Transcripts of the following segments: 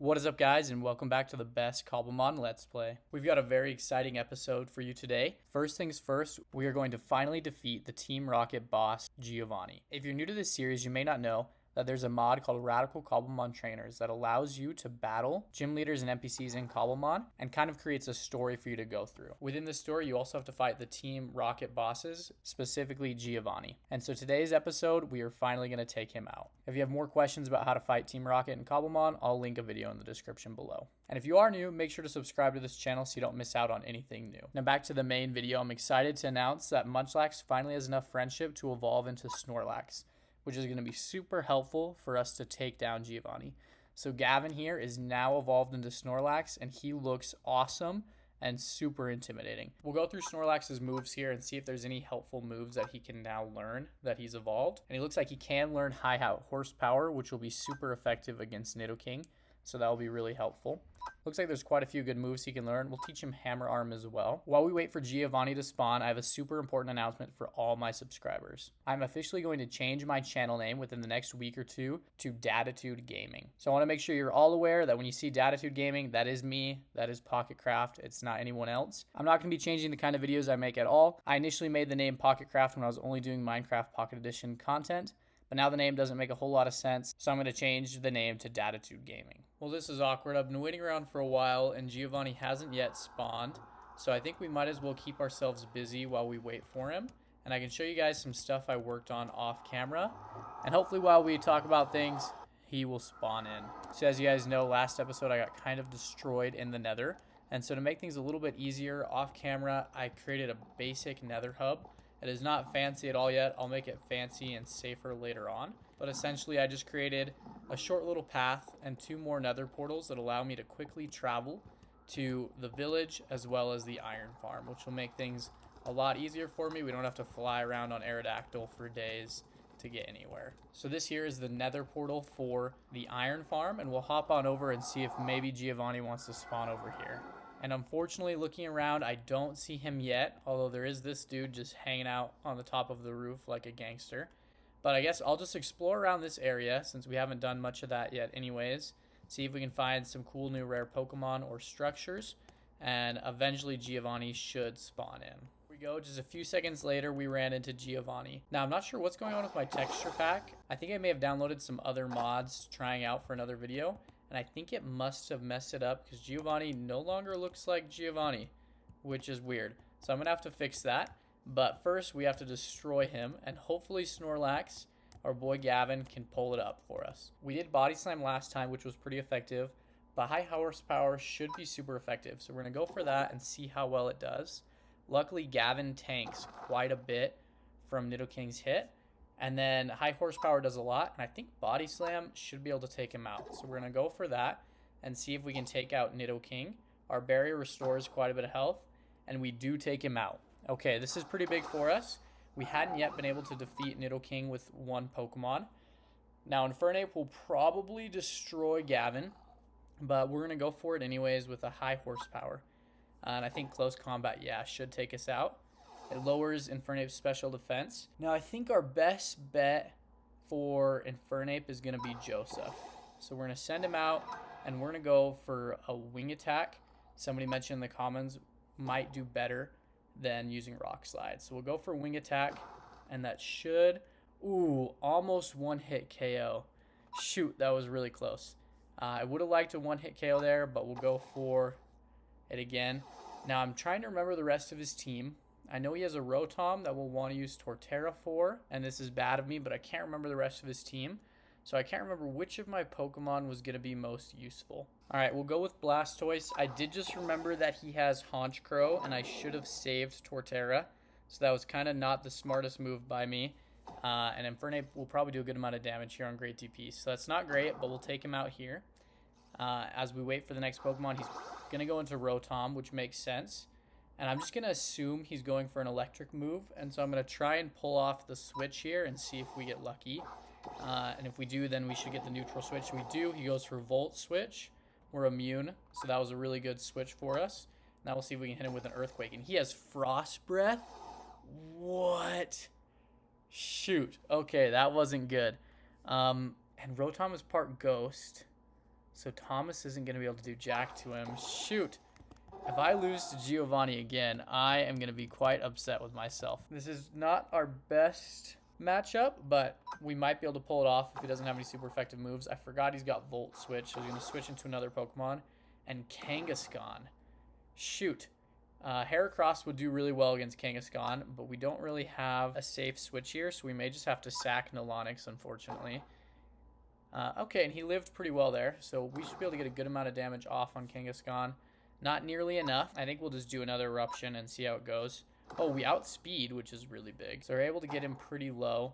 What is up, guys, and welcome back to the best Cobblemon Let's Play. We've got a very exciting episode for you today. First things first, we are going to finally defeat the Team Rocket boss, Giovanni. If you're new to this series, you may not know that there's a mod called Radical Cobblemon Trainers that allows you to battle gym leaders and NPCs in Cobblemon and kind of creates a story for you to go through. Within this story, you also have to fight the Team Rocket bosses, specifically Giovanni. And so today's episode, we are finally going to take him out. If you have more questions about how to fight Team Rocket in Cobblemon, I'll link a video in the description below. And if you are new, make sure to subscribe to this channel so you don't miss out on anything new. Now back to the main video, I'm excited to announce that Munchlax finally has enough friendship to evolve into Snorlax, which is going to be super helpful for us to take down Giovanni. So Gavin here is now evolved into Snorlax, and he looks awesome and super intimidating. We'll go through Snorlax's moves here and see if there's any helpful moves that he can now learn that he's evolved. And he looks like he can learn high horsepower, which will be super effective against Nidoking. So that will be really helpful. Looks like there's quite a few good moves he can learn. We'll teach him Hammer Arm as well. While we wait for Giovanni to spawn, I have a super important announcement for all my subscribers. I'm officially going to change my channel name within the next week or two to Datitude Gaming. So I want to make sure you're all aware that when you see Datitude Gaming, that is me, that is Pocketcraft, it's not anyone else. I'm not going to be changing the kind of videos I make at all. I initially made the name Pocketcraft when I was only doing Minecraft Pocket Edition content, but now the name doesn't make a whole lot of sense, so I'm going to change the name to Datitude Gaming. Well, this is awkward. I've been waiting around for a while, and Giovanni hasn't yet spawned, so I think we might as well keep ourselves busy while we wait for him. And I can show you guys some stuff I worked on off camera, and hopefully while we talk about things, he will spawn in. So as you guys know, last episode I got kind of destroyed in the Nether, and so to make things a little bit easier off camera, I created a basic Nether Hub. It is not fancy at all yet. I'll make it fancy and safer later on. But essentially, I just created a short little path and 2 more nether portals that allow me to quickly travel to the village as well as the iron farm, which will make things a lot easier for me. We don't have to fly around on Aerodactyl for days to get anywhere. So this here is the nether portal for the iron farm, and we'll hop on over and see if maybe Giovanni wants to spawn over here. And unfortunately, looking around, I don't see him yet, although there is this dude just hanging out on the top of the roof like a gangster. But I guess I'll just explore around this area since we haven't done much of that yet anyways. See if we can find some cool new rare Pokemon or structures, and eventually Giovanni should spawn in. Here we go. Just a few seconds later, we ran into Giovanni. Now, I'm not sure what's going on with my texture pack. I think I may have downloaded some other mods trying out for another video, and I think it must have messed it up because Giovanni no longer looks like Giovanni, which is weird. So I'm going to have to fix that. But first, we have to destroy him, and hopefully Snorlax, our boy Gavin, can pull it up for us. We did Body Slam last time, which was pretty effective, but high horsepower should be super effective. So we're going to go for that and see how well it does. Luckily, Gavin tanks quite a bit from Nidoking's hit. And then high horsepower does a lot, and I think Body Slam should be able to take him out. So we're going to go for that and see if we can take out Nidoking. Our barrier restores quite a bit of health, and we do take him out. Okay, this is pretty big for us. We hadn't yet been able to defeat Nidoking with 1 Pokemon. Now, Infernape will probably destroy Gavin, but we're going to go for it anyways with a high horsepower. And I think close combat, yeah, should take us out. It lowers Infernape's special defense. Now, I think our best bet for Infernape is going to be Joseph. So we're going to send him out, and we're going to go for a wing attack. Somebody mentioned in the comments might do better than using Rock Slide. So we'll go for wing attack, and that should... Ooh, almost 1-hit KO. Shoot, that was really close. I would have liked a 1-hit KO there, but we'll go for it again. Now, I'm trying to remember the rest of his team. I know he has a Rotom that we'll want to use Torterra for, and this is bad of me, but I can't remember the rest of his team. So I can't remember which of my Pokemon was going to be most useful. All right, we'll go with Blastoise. I did just remember that he has Honchkrow, and I should have saved Torterra. So that was kind of not the smartest move by me. And Infernape will probably do a good amount of damage here on Great DP. So that's not great, but we'll take him out here. As we wait for the next Pokemon, he's going to go into Rotom, which makes sense. And I'm just going to assume he's going for an electric move. And so I'm going to try and pull off the switch here and see if we get lucky. And if we do, then we should get the neutral switch. We do. He goes for Volt Switch. We're immune. So that was a really good switch for us. Now we'll see if we can hit him with an Earthquake. And he has Frost Breath? What? Shoot. Okay, that wasn't good. And Rotom is part Ghost. So Thomas isn't going to be able to do jack to him. Shoot. If I lose to Giovanni again, I am going to be quite upset with myself. This is not our best matchup, but we might be able to pull it off if he doesn't have any super effective moves. I forgot he's got Volt Switch, so he's going to switch into another Pokemon. And Kangaskhan. Shoot. Heracross would do really well against Kangaskhan, but we don't really have a safe switch here, so we may just have to sack Nilonix, unfortunately. Okay, and he lived pretty well there, so we should be able to get a good amount of damage off on Kangaskhan. Not nearly enough. I think we'll just do another Eruption and see how it goes. Oh, we outspeed, which is really big. So we're able to get him pretty low.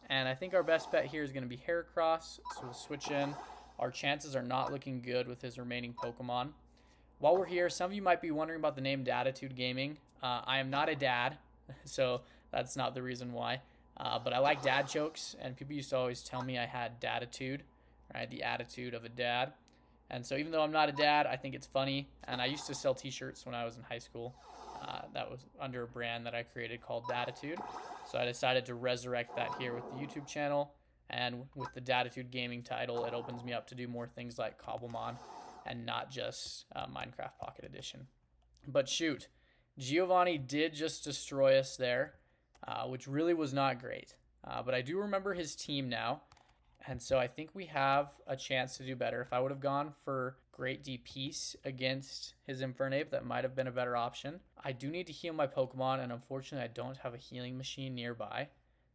And I think our best bet here is going to be Heracross, so we'll switch in. Our chances are not looking good with his remaining Pokemon. While we're here, some of you might be wondering about the name Datitude Gaming. I am not a dad, so that's not the reason why. But I like dad jokes, and people used to always tell me I had datitude, right? The attitude of a dad. And so even though I'm not a dad, I think it's funny. And I used to sell t-shirts when I was in high school. That was under a brand that I created called Datitude. So I decided to resurrect that here with the YouTube channel. And with the Datitude Gaming title, it opens me up to do more things like Cobblemon and not just Minecraft Pocket Edition. But shoot, Giovanni did just destroy us there, which really was not great. But I do remember his team now. And so I think we have a chance to do better. If I would have gone for Great DPS against his Infernape, that might have been a better option. I do need to heal my Pokemon, and unfortunately I don't have a healing machine nearby.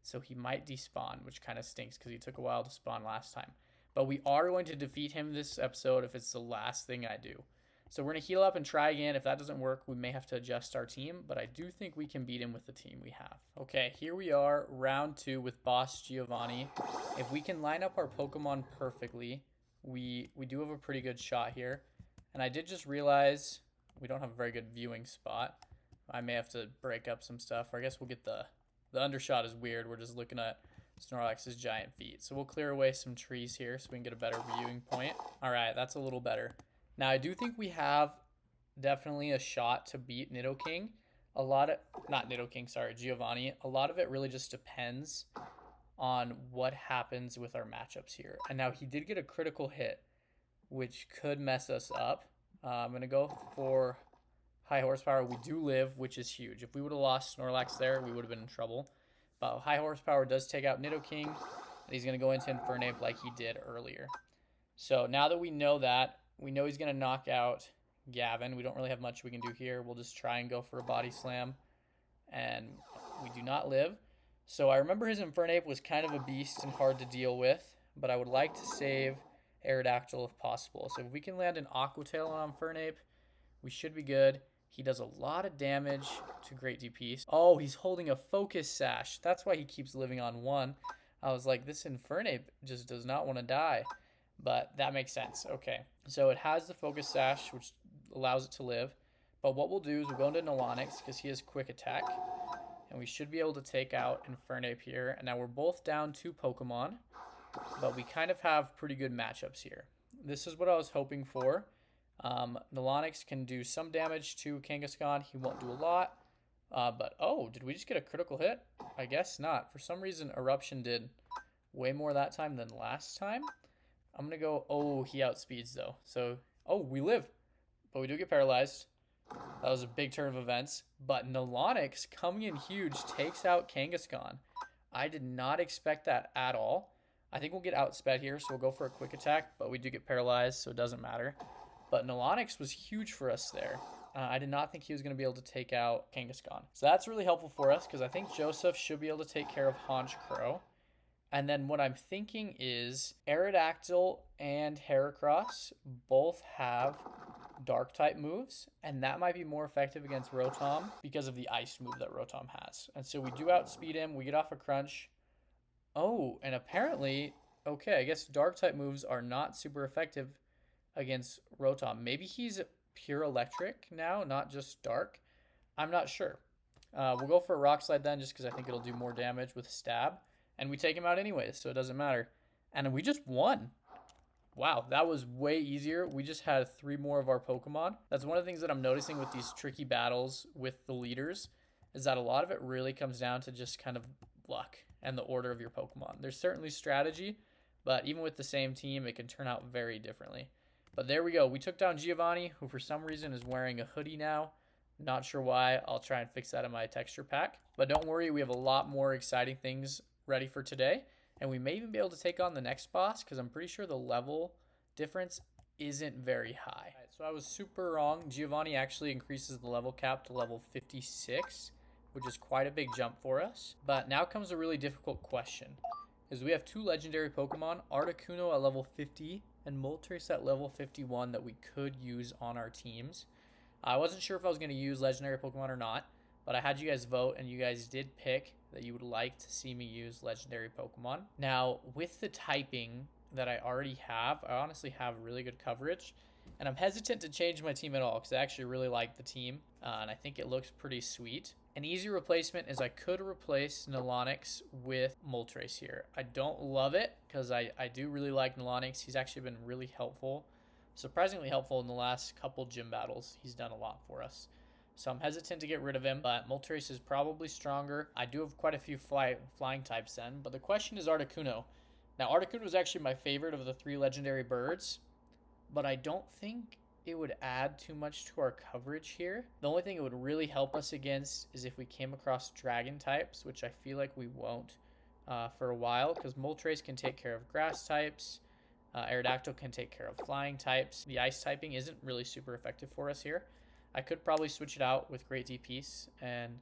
So he might despawn, which kind of stinks because he took a while to spawn last time. But we are going to defeat him this episode if it's the last thing I do. So we're going to heal up and try again. If that doesn't work, we may have to adjust our team, but I do think we can beat him with the team we have. Okay, here we are, round 2 with Boss Giovanni. If we can line up our Pokemon perfectly, we do have a pretty good shot here. And I did just realize we don't have a very good viewing spot. I may have to break up some stuff, or I guess we'll get the undershot is weird. We're just looking at Snorlax's giant feet. So we'll clear away some trees here so we can get a better viewing point. All right, that's a little better. Now, I do think we have definitely a shot to beat Nidoking. Giovanni. A lot of it really just depends on what happens with our matchups here. And now he did get a critical hit, which could mess us up. I'm going to go for high horsepower. We do live, which is huge. If we would have lost Snorlax there, we would have been in trouble. But high horsepower does take out Nidoking. And he's going to go into Infernape like he did earlier. So now that we know that, we know he's going to knock out Gavin. We don't really have much we can do here. We'll just try and go for a body slam. And we do not live. So I remember his Infernape was kind of a beast and hard to deal with. But I would like to save Aerodactyl if possible. So if we can land an Aqua Tail on Infernape, we should be good. He does a lot of damage to Great DPS. Oh, he's holding a Focus Sash. That's why he keeps living on 1. I was like, this Infernape just does not want to die. But that makes sense. Okay, so it has the Focus Sash, which allows it to live. But what we'll do is we'll go into Nilonix because he has Quick Attack. And we should be able to take out Infernape here. And now we're both down 2 Pokemon. But we kind of have pretty good matchups here. This is what I was hoping for. Nilonix can do some damage to Kangaskhan. He won't do a lot. But, oh, did we just get a critical hit? I guess not. For some reason, Eruption did way more that time than last time. I'm going to go, oh, he outspeeds though. So, oh, we live. But we do get paralyzed. That was a big turn of events. But Nilonix, coming in huge, takes out Kangaskhan. I did not expect that at all. I think we'll get outsped here, so we'll go for a quick attack. But we do get paralyzed, so it doesn't matter. But Nilonix was huge for us there. I did not think he was going to be able to take out Kangaskhan. So that's really helpful for us, because I think Joseph should be able to take care of Honchkrow. And then what I'm thinking is Aerodactyl and Heracross both have Dark-type moves, and that might be more effective against Rotom because of the Ice move that Rotom has. And so we do outspeed him. We get off a crunch. Oh, and apparently, okay, I guess Dark-type moves are not super effective against Rotom. Maybe he's pure electric now, not just dark. I'm not sure. We'll go for a Rock Slide then, just because I think it'll do more damage with Stab. And we take him out anyways, so it doesn't matter. And we just won. Wow, that was way easier. We just had 3 more of our Pokemon. That's one of the things that I'm noticing with these tricky battles with the leaders, is that a lot of it really comes down to just kind of luck and the order of your Pokemon. There's certainly strategy, but even with the same team, it can turn out very differently. But there we go. We took down Giovanni, who for some reason is wearing a hoodie now. Not sure why. I'll try and fix that in my texture pack. But don't worry, we have a lot more exciting things ready for today. And we may even be able to take on the next boss because I'm pretty sure the level difference isn't very high. Right, so I was super wrong. Giovanni actually increases the level cap to level 56, which is quite a big jump for us. But now comes a really difficult question. Is we have two legendary Pokemon, Articuno at level 50 and Moltres at level 51 that we could use on our teams. I wasn't sure if I was going to use legendary Pokemon or not, but I had you guys vote and you guys did pick that you would like to see me use legendary Pokemon. Now, with the typing that I already have, I honestly have really good coverage, and I'm hesitant to change my team at all because I actually really like the team, and I think it looks pretty sweet. An easy replacement is I could replace Nilonix with Moltres here. I don't love it because I do really like Nilonix. He's actually been really helpful, surprisingly helpful in the last couple gym battles. He's done a lot for us. So I'm hesitant to get rid of him, but Moltres is probably stronger. I do have quite a few flying types then, but the question is Articuno. Now, Articuno is actually my favorite of the three legendary birds, but I don't think it would add too much to our coverage here. The only thing it would really help us against is if we came across dragon types, which I feel like we won't for a while, because Moltres can take care of grass types. Aerodactyl can take care of flying types. The ice typing isn't really super effective for us here. I could probably switch it out with Great DPS, and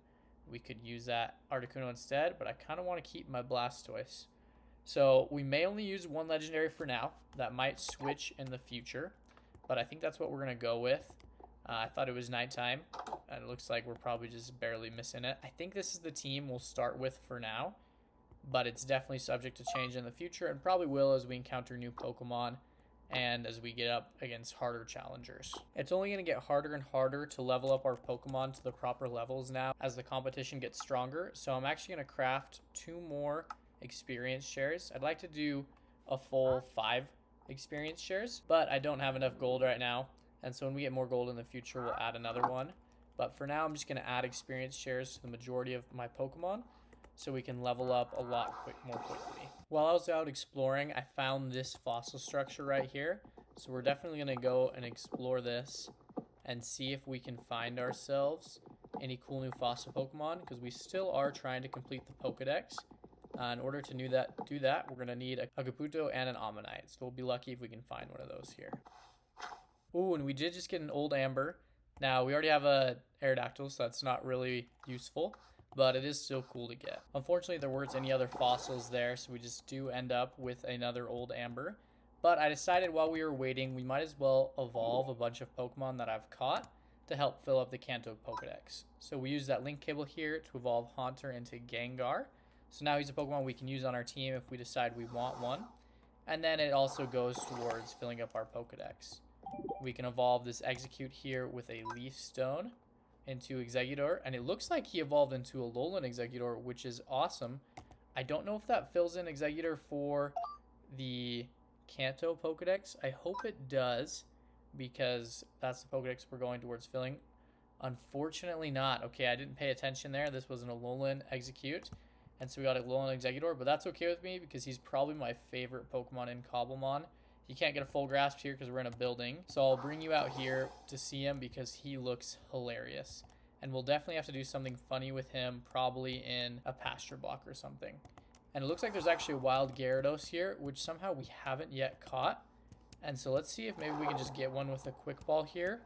we could use that Articuno instead, but I kind of want to keep my Blastoise. So we may only use one legendary for now. That might switch in the future, but I think that's what we're going to go with. I thought it was nighttime, and it looks like we're probably just barely missing it. I think this is the team we'll start with for now, but it's definitely subject to change in the future, and probably will as we encounter new Pokemon and as we get up against harder challengers. It's only going to get harder and harder to level up our Pokemon to the proper levels now as the competition gets stronger, so I'm actually going to craft 2 more experience shares. I'd like to do a full 5 experience shares, but I don't have enough gold right now, and so when we get more gold in the future we'll add another one. But for now I'm just going to add experience shares to the majority of my Pokemon so we can level up a lot more quickly. While I was out exploring, I found this fossil structure right here, so we're definitely going to go and explore this and see if we can find ourselves any cool new fossil Pokemon, because we still are trying to complete the Pokédex. In order to do that, we're going to need a Kabuto and an Ammonite. So we'll be lucky if we can find one of those here. Ooh, and we did just get an old Amber. Now, we already have a Aerodactyl, so that's not really useful, but it is still cool to get. Unfortunately, there weren't any other fossils there, so we just do end up with another old Amber. But I decided while we were waiting, we might as well evolve a bunch of Pokemon that I've caught to help fill up the Kanto Pokédex. So we use that link cable here to evolve Haunter into Gengar. So now he's a Pokemon we can use on our team if we decide we want one. And then it also goes towards filling up our Pokédex. We can evolve this Execute here with a Leaf Stone into Exeggutor. And it looks like he evolved into a Alolan Exeggutor, which is awesome. I don't know if that fills in Exeggutor for the Kanto Pokédex. I hope it does, because that's the Pokédex we're going towards filling. Unfortunately not. Okay, I didn't pay attention there. This was an Alolan Execute. And so we got a Alolan Exeggutor, but that's okay with me because he's probably my favorite Pokemon in Cobblemon. He can't get a full grasp here because we're in a building. So I'll bring you out here to see him because he looks hilarious. And we'll definitely have to do something funny with him, probably in a pasture block or something. And it looks like there's actually a wild Gyarados here, which somehow we haven't yet caught. And so let's see if maybe we can just get one with a Quick Ball here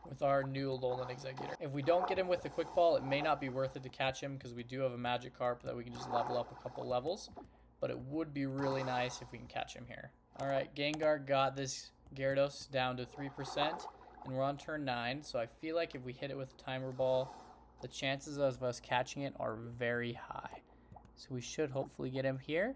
with our new Alolan Exeggutor. If we don't get him with the Quick Ball, it may not be worth it to catch him because we do have a Magikarp that we can just level up a couple levels. But it would be really nice if we can catch him here. Alright, Gengar got this Gyarados down to 3%, and we're on turn 9, so I feel like if we hit it with a Timer Ball, the chances of us catching it are very high. So we should hopefully get him here,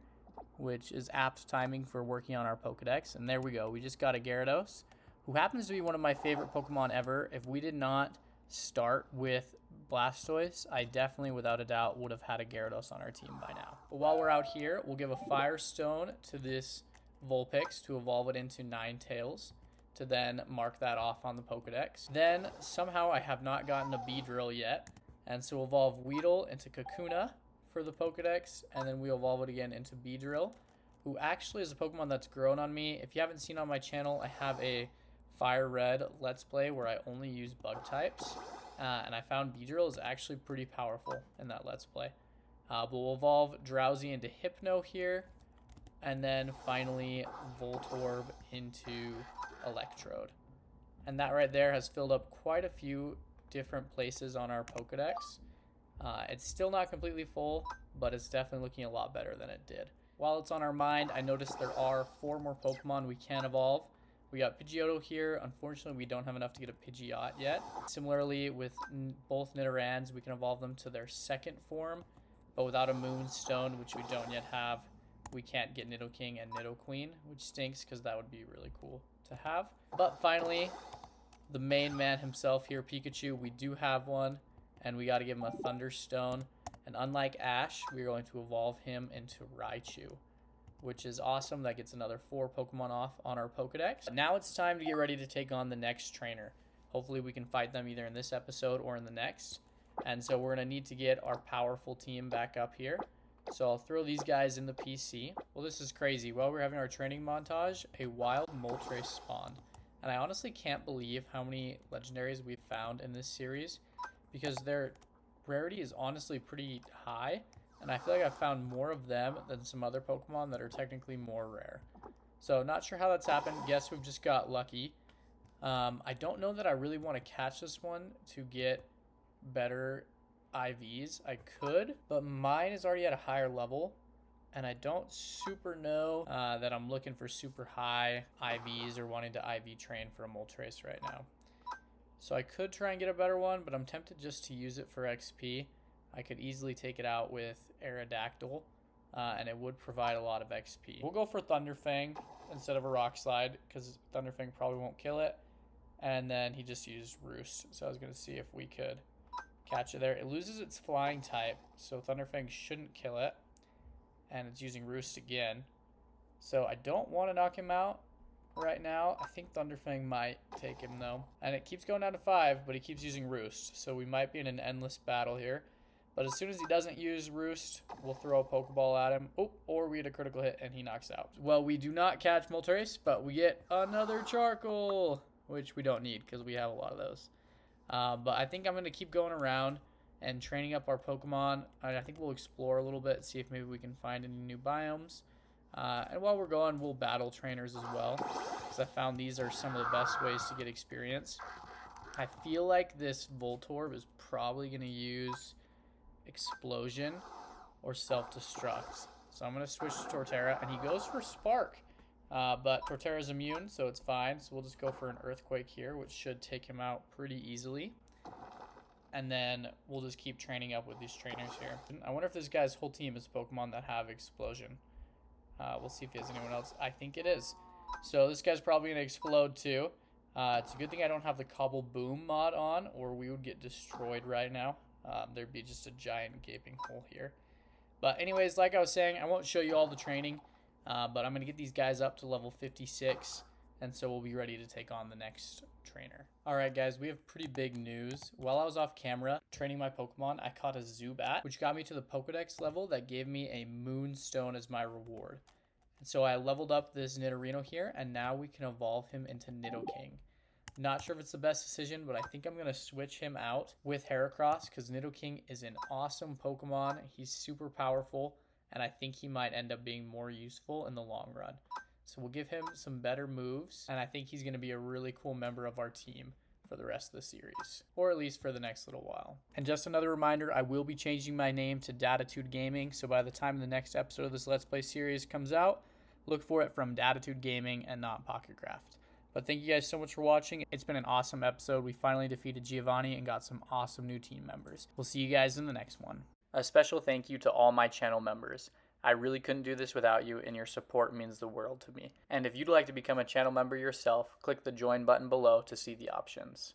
which is apt timing for working on our Pokédex. And there we go, we just got a Gyarados, who happens to be one of my favorite Pokemon ever. If we did not start with Blastoise, I definitely, without a doubt, would have had a Gyarados on our team by now. But while we're out here, we'll give a Firestone to this Vulpix to evolve it into Ninetales, to then mark that off on the Pokédex. Then, somehow, I have not gotten a Beedrill yet, and so we'll evolve Weedle into Kakuna for the Pokédex, and then we evolve it again into Beedrill, who actually is a Pokemon that's grown on me. If you haven't seen on my channel, I have a Fire Red Let's Play where I only use bug types. And I found Beedrill is actually pretty powerful in that Let's Play. But we'll evolve Drowsy into Hypno here. And then finally Voltorb into Electrode. And that right there has filled up quite a few different places on our Pokedex. It's still not completely full, but it's definitely looking a lot better than it did. While it's on our mind, I noticed there are 4 more Pokemon we can evolve. We got Pidgeotto here. Unfortunately, we don't have enough to get a Pidgeot yet. Similarly, with both Nidorans, we can evolve them to their second form, but without a Moonstone, which we don't yet have, we can't get Nidoking and Nidoqueen, which stinks because that would be really cool to have. But finally, the main man himself here, Pikachu, we do have one, and we got to give him a Thunderstone. And unlike Ash, we're going to evolve him into Raichu, which is awesome. That gets another 4 Pokemon off on our Pokedex. Now it's time to get ready to take on the next trainer. Hopefully we can fight them either in this episode or in the next. And so we're going to need to get our powerful team back up here. So I'll throw these guys in the PC. Well, this is crazy. While we're having our training montage, a wild Moltres spawned. And I honestly can't believe how many legendaries we've found in this series, because their rarity is honestly pretty high. And I feel like I've found more of them than some other Pokemon that are technically more rare. So not sure how that's happened. Guess we've just got lucky. I don't know that I really want to catch this one to get better IVs. I could, but mine is already at a higher level. And I don't super know that I'm looking for super high IVs or wanting to IV train for a Moltres right now. So I could try and get a better one, but I'm tempted just to use it for XP. I could easily take it out with Aerodactyl, and it would provide a lot of XP. We'll go for Thunderfang instead of a Rock Slide, because Thunderfang probably won't kill it. And then he just used Roost, so I was going to see if we could catch it there. It loses its flying type, so Thunderfang shouldn't kill it. And it's using Roost again. So I don't want to knock him out right now. I think Thunderfang might take him though. And it keeps going down to 5, but he keeps using Roost. So we might be in an endless battle here. But as soon as he doesn't use Roost, we'll throw a Pokeball at him. Oh, or we get a critical hit and he knocks out. Well, we do not catch Moltres, but we get another Charcoal, which we don't need because we have a lot of those. But I think I'm going to keep going around and training up our Pokemon. I think we'll explore a little bit, see if maybe we can find any new biomes. And while we're going, we'll battle trainers as well, because I found these are some of the best ways to get experience. I feel like this Voltorb is probably going to use Explosion or Self-Destruct. So I'm going to switch to Torterra, and he goes for Spark. But Torterra's immune, so it's fine. So we'll just go for an Earthquake here, which should take him out pretty easily. And then we'll just keep training up with these trainers here. I wonder if this guy's whole team is Pokemon that have Explosion. We'll see if he has anyone else. I think it is. So this guy's probably going to explode too. It's a good thing I don't have the Cobble Boom mod on, or we would get destroyed right now. There'd be just a giant gaping hole here. But anyways, like I was saying, I won't show you all the training. But I'm going to get these guys up to level 56. And so we'll be ready to take on the next trainer. Alright guys, we have pretty big news. While I was off camera training my Pokemon, I caught a Zubat, which got me to the Pokedex level that gave me a Moonstone as my reward. And so I leveled up this Nidorino here, and now we can evolve him into Nidoking. Not sure if it's the best decision, but I think I'm going to switch him out with Heracross, because Nidoking is an awesome Pokemon. He's super powerful, and I think he might end up being more useful in the long run. So we'll give him some better moves, and I think he's going to be a really cool member of our team for the rest of the series, or at least for the next little while. And just another reminder, I will be changing my name to Datitude Gaming, so by the time the next episode of this Let's Play series comes out, look for it from Datitude Gaming and not Pocketcraft. But thank you guys so much for watching. It's been an awesome episode. We finally defeated Giovanni and got some awesome new team members. We'll see you guys in the next one. A special thank you to all my channel members. I really couldn't do this without you, and your support means the world to me. And if you'd like to become a channel member yourself, click the join button below to see the options.